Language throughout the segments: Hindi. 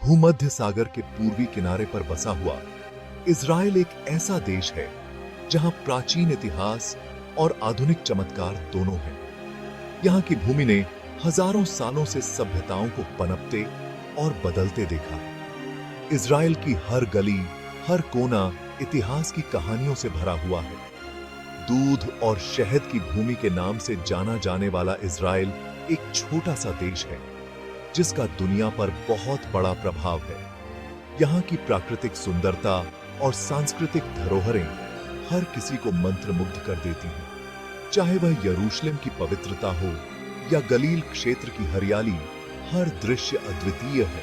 भूमध्य सागर के पूर्वी किनारे पर बसा हुआ इज़राइल एक ऐसा देश है जहां प्राचीन इतिहास और आधुनिक चमत्कार दोनों हैं। यहाँ की भूमि ने हजारों सालों से सभ्यताओं को पनपते और बदलते देखा है। इज़राइल की हर गली, हर कोना इतिहास की कहानियों से भरा हुआ है। दूध और शहद की भूमि के नाम से जाना जाने वाला इज़राइल एक छोटा सा देश है जिसका दुनिया पर बहुत बड़ा प्रभाव है। यहाँ की प्राकृतिक सुंदरता और सांस्कृतिक धरोहरें हर किसी को मंत्रमुग्ध कर देती हैं। चाहे वह यरूशलेम की पवित्रता हो या गलील क्षेत्र की हरियाली, हर दृश्य अद्वितीय है।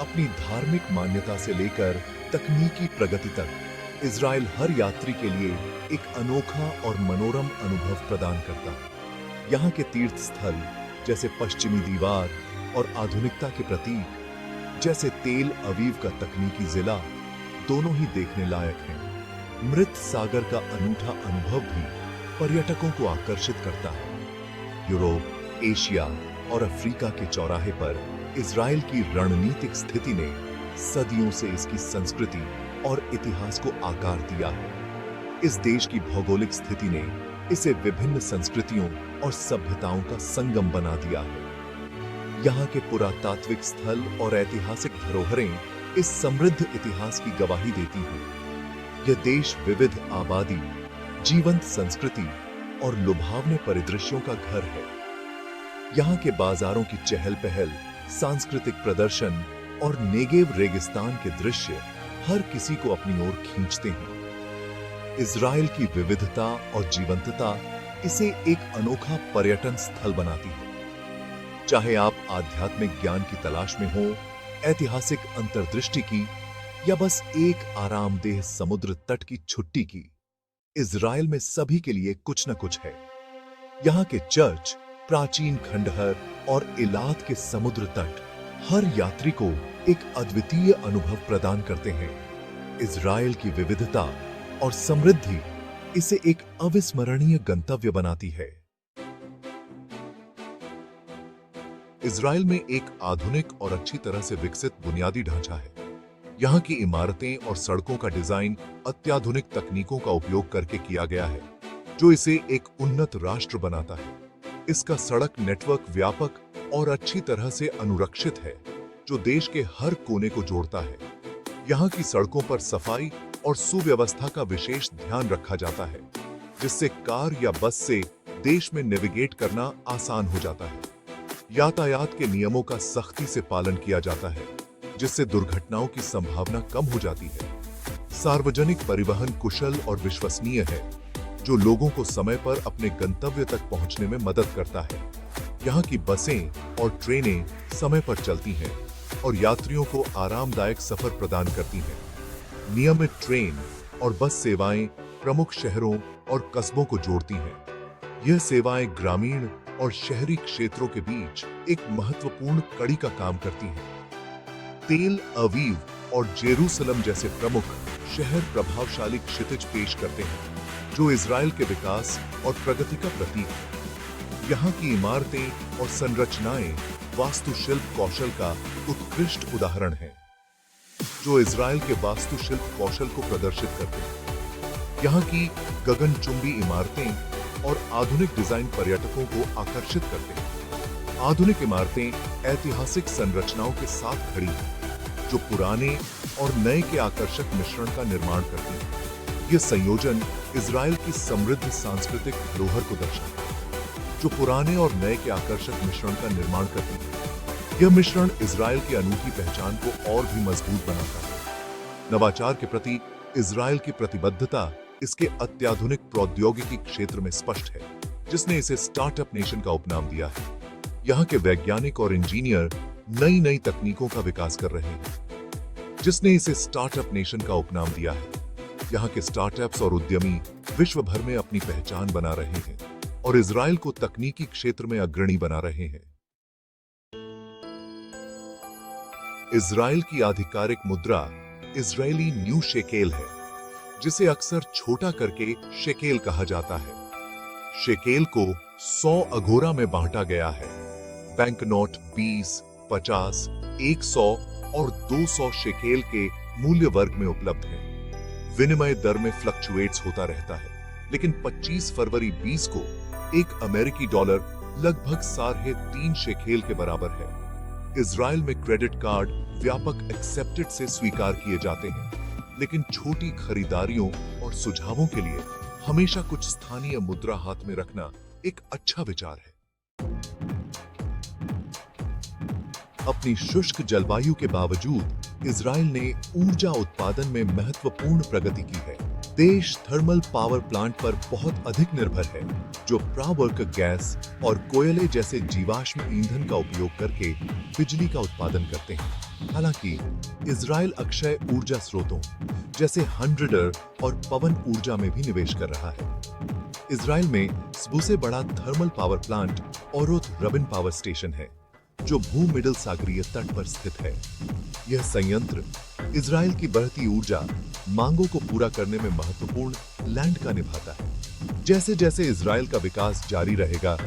अपनी धार्मिक मान्यता से लेकर तकनीकी प्रगति तक इज़राइल हर यात्री के लिए एक अनोखा और मनोरम अनुभव प्रदान करता है। यहाँ के तीर्थ स्थल जैसे पश्चिमी दीवार और आधुनिकता के प्रतीक जैसे तेल अवीव का तकनीकी जिला दोनों ही देखने लायक हैं। मृत सागर का अनूठा अनुभव भी पर्यटकों को आकर्षित करता है। यूरोप, एशिया और अफ्रीका के चौराहे पर इज़राइल की रणनीतिक स्थिति ने सदियों से इसकी संस्कृति और इतिहास को आकार दिया है। इस देश की भौगोलिक स्थिति ने इसे विभिन्न संस्कृतियों और सभ्यताओं का संगम बना दिया है। यहाँ के पुरातात्विक स्थल और ऐतिहासिक धरोहरें इस समृद्ध इतिहास की गवाही देती हैं। यह देश विविध आबादी, जीवंत संस्कृति और लुभावने परिदृश्यों का घर है। यहाँ के बाजारों की चहल पहल, सांस्कृतिक प्रदर्शन और नेगेव रेगिस्तान के दृश्य हर किसी को अपनी ओर खींचते हैं। इज़राइल की विविधता और जीवंतता इसे एक अनोखा पर्यटन स्थल बनाती है। चाहे आप आध्यात्मिक ज्ञान की तलाश में हो, ऐतिहासिक अंतर्दृष्टि की या बस एक आरामदेह समुद्र तट की छुट्टी की, इज़राइल में सभी के लिए कुछ न कुछ है। यहाँ के चर्च, प्राचीन खंडहर और इलाद के समुद्र तट हर यात्री को एक अद्वितीय अनुभव प्रदान करते हैं। इज़राइल की विविधता और समृद्धि इसे एक अविस्मरणीय गंतव्य बनाती है। इज़राइल में एक आधुनिक और अच्छी तरह से विकसित बुनियादी ढांचा है। यहाँ की इमारतें और सड़कों का डिजाइन अत्याधुनिक तकनीकों का उपयोग करके किया गया है, जो इसे एक उन्नत राष्ट्र बनाता है। इसका सड़क नेटवर्क व्यापक और अच्छी तरह से अनुरक्षित है, जो देश के हर कोने को जोड़ता है। यहाँ की सड़कों पर सफाई और सुव्यवस्था का विशेष ध्यान रखा जाता है, जिससे कार या बस से देश में नेविगेट करना आसान हो जाता है। यातायात के नियमों का सख्ती से पालन किया जाता है, जिससे दुर्घटनाओं की संभावना कम हो जाती है। सार्वजनिक परिवहन कुशल और विश्वसनीय है, जो लोगों को समय पर अपने गंतव्य तक पहुंचने में मदद करता है। यहाँ की बसें और ट्रेनें समय पर चलती हैं और यात्रियों को आरामदायक सफर प्रदान करती हैं। नियमित ट्रेन और बस सेवाएं प्रमुख शहरों और कस्बों को जोड़ती हैं। यह सेवाएं ग्रामीण और शहरी क्षेत्रों के बीच एक महत्वपूर्ण कड़ी का काम करती हैं। तेल अवीव और जेरूसलम जैसे प्रमुख शहर प्रभावशाली क्षितिज पेश करते हैं, जो इज़राइल के विकास और प्रगति का प्रतीक है। यहाँ की इमारतें और संरचनाएं वास्तुशिल्प कौशल का उत्कृष्ट उदाहरण हैं, जो इज़राइल के वास्तुशिल्प कौशल को प्रदर्शित करते हैं। यहाँ की गगनचुंबी इमारतें और आधुनिक डिजाइन पर्यटकों को आकर्षित करते हैं। आधुनिक इमारतें ऐतिहासिक संरचनाओं के साथ खड़ी हैं, जो पुराने और नए के आकर्षक मिश्रण का निर्माण करती हैं। यह संयोजन इज़राइल की समृद्ध सांस्कृतिक धरोहर को दर्शाता है, जो पुराने और नए के आकर्षक मिश्रण का निर्माण करती है। यह मिश्रण इज़राइल की अनूठी पहचान को और भी मजबूत बनाता है। नवाचार के प्रति इज़राइल की प्रतिबद्धता इसके अत्याधुनिक प्रौद्योगिकी क्षेत्र में स्पष्ट है, जिसने इसे स्टार्टअप नेशन का उपनाम दिया है। यहाँ के वैज्ञानिक और इंजीनियर नई नई तकनीकों का विकास कर रहे हैं, जिसने इसे स्टार्टअप नेशन का उपनाम दिया है। यहाँ के स्टार्टअप्स और उद्यमी विश्व भर में अपनी पहचान बना रहे हैं और इज़राइल को तकनीकी क्षेत्र में अग्रणी बना रहे हैं। इज़राइल की आधिकारिक मुद्रा इज़राइली न्यू शेकेल है, जिसे अक्सर छोटा करके शेकेल कहा जाता है। शेकेल को 100 अघोरा में बांटा गया है। बैंक नोट 20, 50, 100 और 200 शेकेल के मूल्य वर्ग में उपलब्ध है। विनिमय दर में फ्लक्चुएट्स होता रहता है, लेकिन 25 फरवरी 20 को एक अमेरिकी डॉलर लगभग 3.5 शेकेल के बराबर है। इजराइल में क्रेडिट कार्ड व्यापक एक्सेप्टेड से स्वीकार किए जाते हैं, लेकिन छोटी खरीदारियों और सुझावों के लिए हमेशा कुछ स्थानीय मुद्रा हाथ में रखना एक अच्छा विचार है। अपनी शुष्क जलवायु के बावजूद इजराइल ने ऊर्जा उत्पादन में महत्वपूर्ण प्रगति की है। देश थर्मल पावर प्लांट पर बहुत अधिक निर्भर है, जो प्रावर्तक गैस और कोयले जैसे जीवाश्म ईंधन का उपयोग करके बिजली का उत्पादन करते हैं। हालांकि इजराइल अक्षय ऊर्जा स्रोतों जैसे हंड्रेडर और पवन ऊर्जा में भी निवेश कर रहा है। इजराइल में सबसे बड़ा thermal power plant Orot Rabin power station है, जो भू-मिडल सागरीय तट पर स्थित है। यह संयंत्र इजराइल की बढ़ती ऊर्जा मांगों को पूरा करने में महत्वपूर्ण लैंड का निभाता है। जैसे जैसे इजराइल का विकास जारी रहेगा,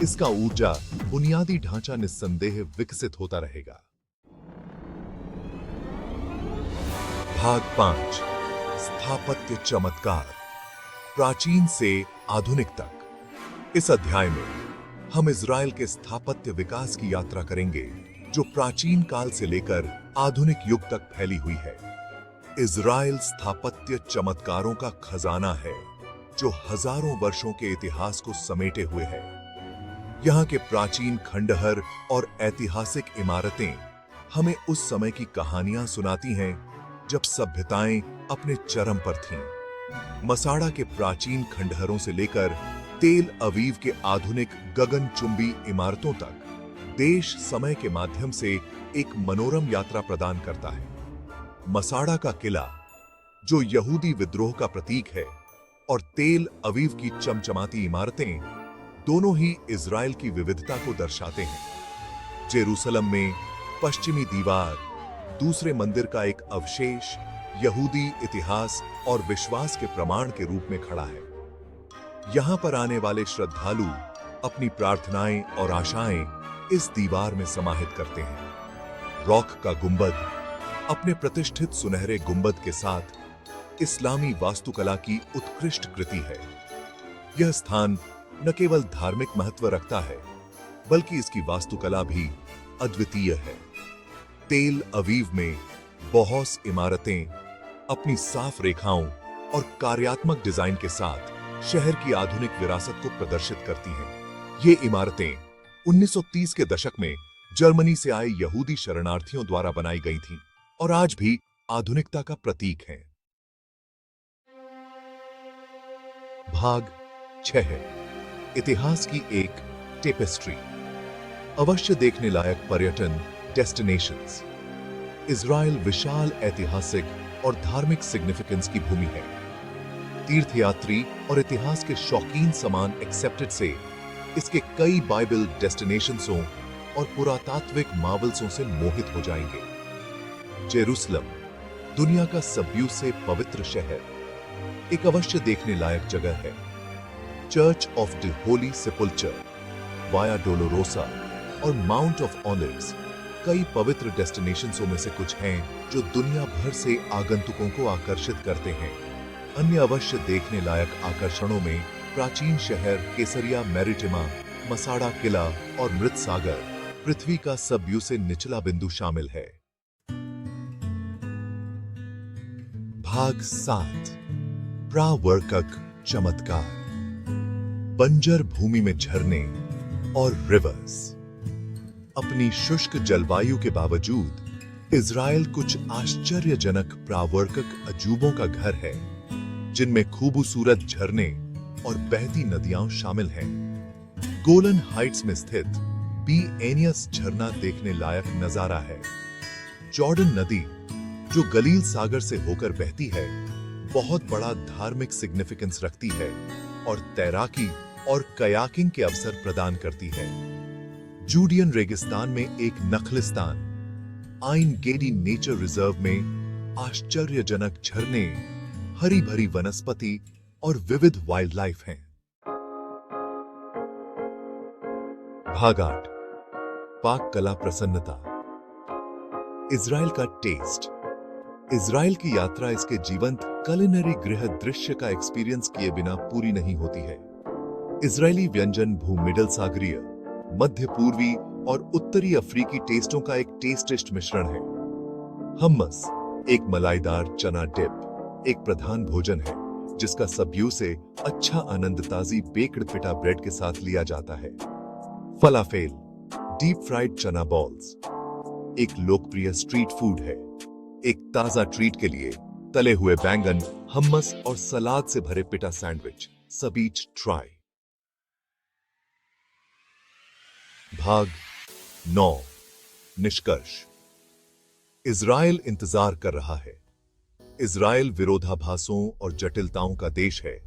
इसका ऊर्जा बुनियादी ढांचा निस्संदेह विकसित होता रहेगा। भाग 5 स्थापत्य चमत्कार, प्राचीन से आधुनिक तक। इस अध्याय में हम इजराइल के स्थापत्य विकास की यात्रा करेंगे, जो प्राचीन काल से लेकर आधुनिक युग तक फैली हुई है। इजराइल स्थापत्य चमत्कारों का खजाना है, जो हजारों वर्षों के इतिहास को समेटे हुए है। यहाँ के प्राचीन खंडहर और ऐतिहासिक इमारतें हमें उस समय की कहानियां सुनाती हैं, जब सभ्यताएं अपने चरम पर थीं। मसाड़ा के प्राचीन खंडहरों से लेकर तेल अवीव के आधुनिक गगनचुंबी इमारतों तक, देश समय के माध्यम से एक मनोरम यात्रा प्रदान करता है। मसाड़ा का किला, जो यहूदी विद्रोह का प्रतीक है, और तेल अवीव की चमचमाती इमारतें दोनों ही इजराइल की विविधता को दर्शाते हैं। जेरूसलम में पश्चिमी दीवार दूसरे मंदिर का एक अवशेष यहूदी इतिहास और विश्वास के प्रमाण के रूप में खड़ा है। यहां पर आने वाले श्रद्धालु अपनी प्रार्थनाएं और आशाएं इस दीवार में समाहित करते हैं। रॉक का गुंबद अपने प्रतिष्ठित सुनहरे गुंबद के साथ इस्लामी वास्तुकला की उत्कृष्ट कृति है। यह स्थान न केवल धार्मिक महत्व रखता है, बल्कि इसकी वास्तुकला भी अद्वितीय है। तेल अवीव में बहुत इमारतें अपनी साफ रेखाओं और कार्यात्मक डिजाइन के साथ शहर की आधुनिक विरासत को प्रदर्शित करती हैं। ये इमारतें 1930 के दशक में जर्मनी से आए यहूदी शरणार्थियों द्वारा बनाई गई थीं और आज भी आधुनिकता का प्रतीक हैं। भाग 6 है इतिहास की एक टेपेस्ट्री। अवश्य देखने लायक पर्यटन डेस्टिनेशंस। इजराइल विशाल ऐतिहासिक और धार्मिक सिग्निफिकेंस की भूमि है। तीर्थयात्री और इतिहास के शौकीन समान एक्सेप्टेड से इसके कई बाइबल डेस्टिनेशंसों और पुरातात्विक मार्वल्सों से मोहित हो जाएंगे। जेरूसलम, दुनिया का सब्यू से पवित्र शहर, एक अवश्य देखने लायक जगह है। Church of the holy sepulchre, Via Dolorosa और माउंट ऑफ ऑलिव्स कई पवित्र डेस्टिनेशंसों में से कुछ हैं जो दुनिया भर से आगंतुकों को आकर्षित करते हैं। अन्य अवश्य देखने लायक आकर्षणों में प्राचीन शहर केसरिया मैरिटिमा, मसाड़ा किला और मृत सागर, पृथ्वी का सबव्यू से निचला बिंदु शामिल है। भाग 7 प्रावर्तक चमत्कार। बंजर भूमि में झरने और रिवर्स। अपनी शुष्क जलवायु के बावजूद इजराइल कुछ आश्चर्यजनक प्रावर्तक अजूबों का घर है, जिनमें खूबसूरत झरने और बहती नदियां शामिल हैं। गोलन हाइट्स में स्थित बी एनियस झरना देखने लायक नजारा है। जॉर्डन नदी, जो गलील सागर से होकर बहती है, बहुत बड़ा धार्मिक सिग्निफिकेंस रखती है और तैराकी और कयाकिंग के अवसर प्रदान करती है। जूडियन रेगिस्तान में एक नखलिस्तान, आइन गेडी नेचर रिजर्व में आश्चर्यजनक झरने, हरी भरी वनस्पति और विविध वाइल्ड लाइफ हैं। भाग 8 पाक कला प्रसन्नता। इजराइल का टेस्ट। इजराइल की यात्रा इसके जीवंत कलिनरी गृह दृश्य का एक्सपीरियंस किए बिना पूरी नहीं होती है। इजरायली व्यंजन भूमिडल सागरीय, मध्य पूर्वी और उत्तरी अफ्रीकी टेस्टों का एक टेस्टिस्ट मिश्रण है। हम्मस एक मलाईदार चना डिप एक प्रधान भोजन है जिसका सब्यू से अच्छा आनंद ताजी बेक्ड पिटा ब्रेड के साथ लिया जाता है। फलाफेल डीप फ्राइड चना बॉल्स एक लोकप्रिय स्ट्रीट फूड है। एक ताजा ट्रीट के लिए तले हुए बैंगन, हम्मस और सलाद से भरे पिटा सैंडविच सबीच ट्राई। भाग 9 निष्कर्ष। इजराइल इंतजार कर रहा है। इजराइल विरोधाभासों और जटिलताओं का देश है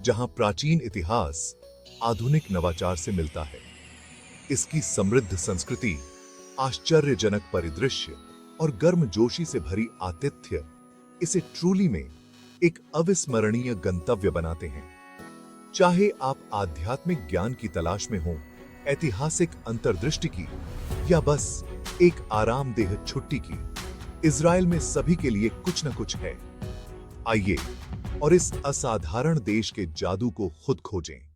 जहां प्राचीन इतिहास आधुनिक नवाचार से मिलता है। इसकी समृद्ध संस्कृति, आश्चर्यजनक परिदृश्य और गर्मजोशी से भरी आतिथ्य इसे ट्रूली में एक अविस्मरणीय गंतव्य बनाते हैं। चाहे आप आध्यात्मिक ज्ञान की तलाश में हों, ऐतिहासिक अंतर्दृष्टि की या बस एक आरामदेह छुट्टी की, इजराइल में सभी के लिए कुछ न कुछ है। आइए और इस असाधारण देश के जादू को खुद खोजें।